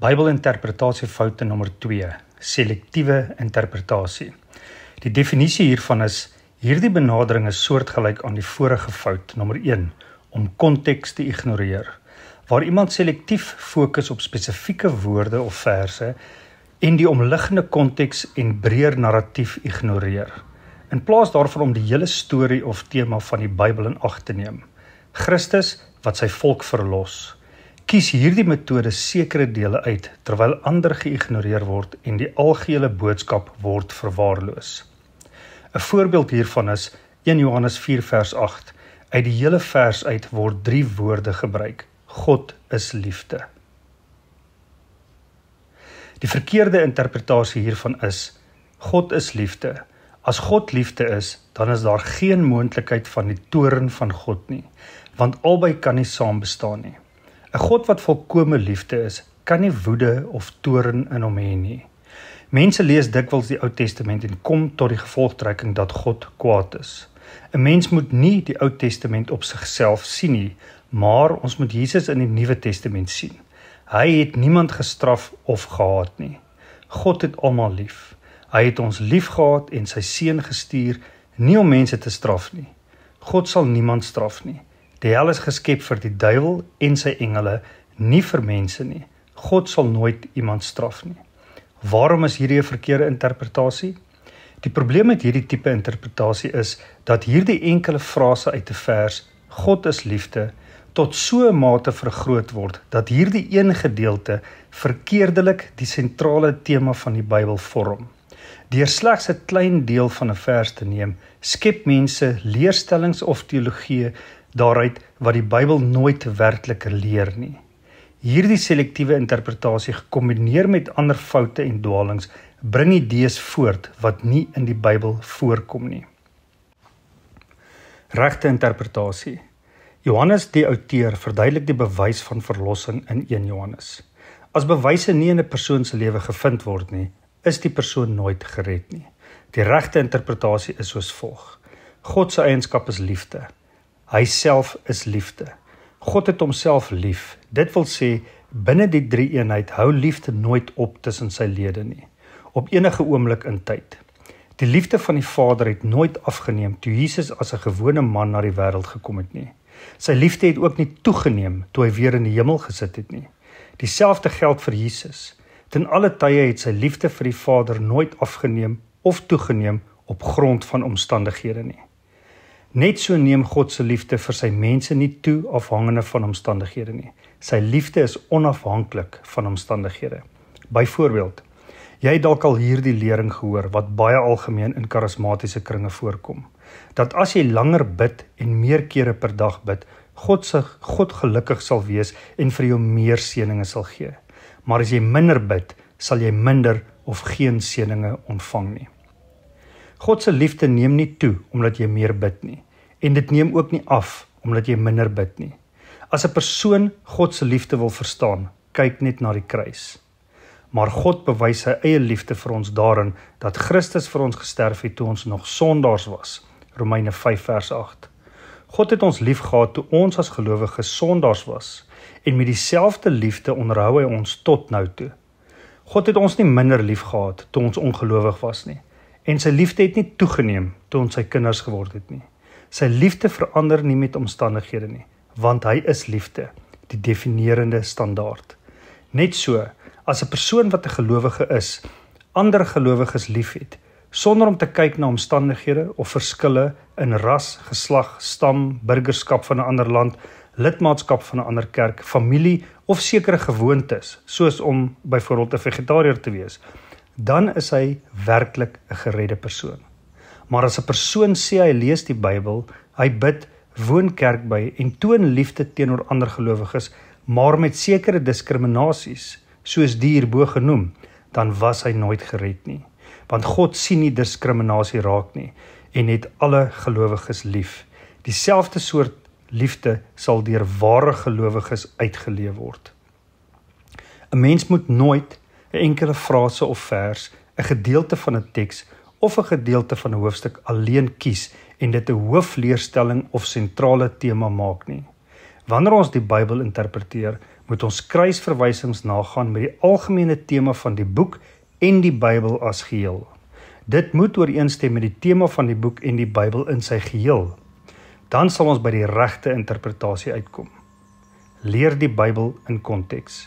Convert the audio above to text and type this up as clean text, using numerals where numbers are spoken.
Bybelinterpretasiefoute nommer 2, selektiewe interpretasie. Die definisie hiervan is, hierdie benadering is soortgelyk aan die vorige fout, nommer 1, om konteks te ignoreer, waar iemand selektief fokus op spesifieke woorde of verse en die omliggende konteks en breër narratief ignoreer, in plaas daarvan om die hele storie of tema van die Bybel in ag te neem. Christus wat sy volk verlos. Kies hierdie metode sekere dele uit, terwyl ander geïgnoreer word en die algehele boodskap word verwaarloos. 'n voorbeeld hiervan is 1 Johannes 4 vers 8. Uit die hele vers uit word 3 woorde gebruik. God is liefde. Die verkeerde interpretasie hiervan is, God is liefde. As God liefde is, dan is daar geen moontlikheid van die toorn van God nie, want albei kan nie saam bestaan nie. 'n God wat volkome liefde is, kan nie woede of toorn in hom hê nie. Mense lees dikwels die Ou Testament en kom tot die gevolgtrekking dat God kwaad is. 'n Mens moet nie die Ou Testament op sigself sien nie, maar ons moet Jesus in die Nuwe Testament sien. Hy het niemand gestraf of gehaat nie. God het almal lief. Hy het ons lief gehad en sy seun gestuur, nie om mense te straf nie. God sal niemand straf nie. Die hel is geskep vir die duiwel en sy engele, nie vir mense nie. God sal nooit iemand straf nie. Waarom is hierdie 'n verkeerde interpretasie? Die probleem met hierdie tipe interpretasie is, dat hierdie enkele frase uit 'n vers, God is liefde, tot so 'n mate vergroot word, dat hierdie een gedeelte verkeerdelik die sentrale tema van die Bybel vorm. Deur slegs 'n klein deel van 'n vers te neem, skep mense leerstellings of teologie daaruit wat die Bybel nooit werklik leer nie. Hierdie selektiewe interpretasie gekombineer met ander foute en dwalings bring idees voort wat nie in die Bybel voorkom nie. Regte interpretasie. Johannes die outeur verduidelik die bewys van verlossing in 1 Johannes. As bewyse nie in 'n persoon se lewe gevind word nie, is die persoon nooit gered nie. Die regte interpretasie is soos volg. God se eienskap is liefde. Hy self is liefde. God het homself lief. Dit wil sê, binne die drie-eenheid hou liefde nooit op tussen sy lede nie, op enige oomblik in tyd. Die liefde van die Vader het nooit afgeneem toe Jesus as 'n gewone man na die wêreld gekom het nie. Sy liefde het ook nie toegeneem toe hy weer in die hemel gesit het nie. Dieselfde geld vir Jesus. Ten alle tye het sy liefde vir die Vader nooit afgeneem of toegeneem op grond van omstandighede nie. Net so neem God se liefde vir sy mense nie toe afhangende van omstandighede nie. Sy liefde is onafhanklik van omstandighede. Byvoorbeeld, jy het dalk al hierdie lering gehoor wat baie algemeen in karismatiese kringe voorkom, dat as jy langer bid en meer kere per dag bid, God gelukkig sal wees en vir jou meer seëninge sal gee. Maar as jy minder bid, sal jy minder of geen seëninge ontvang nie. God se liefde neem nie toe omdat jy meer bid nie, en dit neem ook nie af omdat jy minder bid nie. As 'n persoon God se liefde wil verstaan, kyk net na die kruis. Maar God bewys sy eie liefde vir ons daarin dat Christus vir ons gesterf het toe ons nog sondaars was. Romeine 5 vers 8. God het ons lief gehad toe ons as gelowiges sondaars was, en met dieselfde liefde onderhou hy ons tot nou toe. God het ons nie minder lief gehad toe ons ongelowig was nie, en sy liefde het nie toegeneem toe ons sy kinders geword het nie. Sy liefde verander nie met omstandighede nie, want hy is liefde, die definerende standaard. Net so, as 'n persoon wat 'n gelowige is, ander gelowiges liefhet, sonder om te kyk na omstandighede of verskille in ras, geslag, stam, burgerskap van 'n ander land, lidmaatskap van 'n ander kerk, familie of sekere gewoontes, soos om byvoorbeeld 'n vegetariër te wees, dan is hy werklik 'n geredde persoon. Maar as 'n persoon sê hy lees die Bybel, hy bid, woon kerk by en toon liefde teenoor ander gelowiges, maar met sekere diskriminasies, soos die hierbo genoem, dan was hy nooit gered nie. Want God sien nie diskriminasie raak nie en het alle gelowiges lief. Dieselfde soort liefde sal deur ware gelowiges uitgeleef word. 'n Mens moet nooit 'n enkele frase of vers, 'n gedeelte van 'n teks of 'n gedeelte van 'n hoofstuk alleen kies en dit 'n hoofleerstelling of sentrale tema maak nie. Wanneer ons die Bybel interpreteer, moet ons kruisverwysings nagaan met die algemene tema van die boek en die Bybel as geheel. Dit moet ooreenstem met die tema van die boek en die Bybel in sy geheel. Dan sal ons by die regte interpretasie uitkom. Leer die Bybel in konteks.